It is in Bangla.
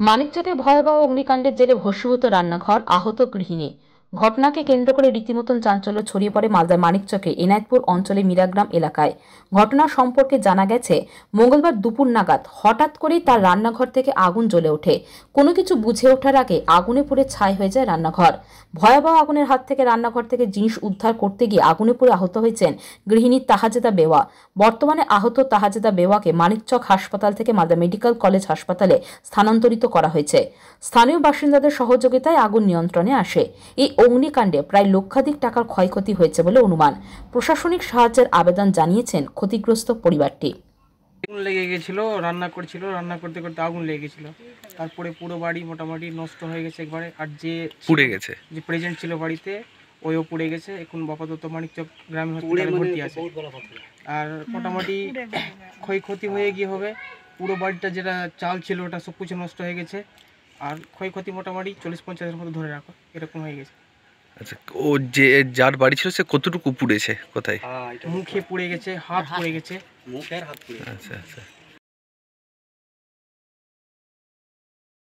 মানিকচকে ভয়াবহ অগ্নিকাণ্ডের জেরে ভস্মীভূত রান্নাঘর, আহত গৃহিণী। ঘটনাকে কেন্দ্র করে রীতিমতন চাঞ্চল্য ছড়িয়ে পড়ে মালদার মানিকচকে এনায়েতপুর অঞ্চলে মিরাগ্রাম এলাকায়। ঘটনা সম্পর্কে জানা গেছে, মঙ্গলবার দুপুর নাগাদ হঠাৎ করেই তার রান্নাঘর থেকে আগুন জ্বলে ওঠে। কোনো কিছু বুঝে ওঠার আগে আগুনে পুড়ে ছাই হয়ে যায় রান্নাঘর। ভয়াবহ আগুনের হাত থেকে রান্নাঘর থেকে জিনিস উদ্ধার করতে গিয়ে আগুনে পুড়ে আহত হয়েছেন গৃহিণী তাহাজেদা বেওয়া। বর্তমানে আহত তাহাজেদা বেওয়াকে মানিকচক হাসপাতাল থেকে মালদা মেডিকেল কলেজ হাসপাতালে স্থানান্তরিত করা হয়েছে। স্থানীয় বাসিন্দাদের সহযোগিতায় আগুন নিয়ন্ত্রণে আসে। এই অগ্নিকাণ্ডে প্রায় লক্ষাধিক টাকার ক্ষয়ক্ষতি হয়েছে বলে অনুমান। প্রশাসনিক সাহায্যের আবেদন জানিয়েছেন ক্ষতিগ্রস্ত পরিবারটি। আগুন লেগে গেছিল, রান্না করতে করতে আগুন লেগে গেছিল। তারপরে পুরো বাড়ি মোটামুটি নষ্ট হয়ে গেছে একবারে। আর যে পুড়ে গেছে, যে প্রেজেন্ট ছিল বাড়িতে, ওইও পুড়ে গেছে। এখন আপাতত মানিকচক গ্রামীণ হসপিটালে ভর্তি আছে। আর মোটামুটি ক্ষয়ক্ষতি হয়ে গিয়ে হবে, পুরো বাড়িটা যেটা চাল ছিল ওটা সব কিছু নষ্ট হয়ে গেছে। আর ক্ষয়ক্ষতি মোটামুটি 40-50-এর মতো ধরে রাখো, এরকম হয়ে গেছে। আচ্ছা, ও যে যার বাড়ি ছিল সে কতটুকু পুড়েছে, কোথায়? মুখে পুড়ে গেছে, হাত পুড়ে গেছে। আচ্ছা আচ্ছা।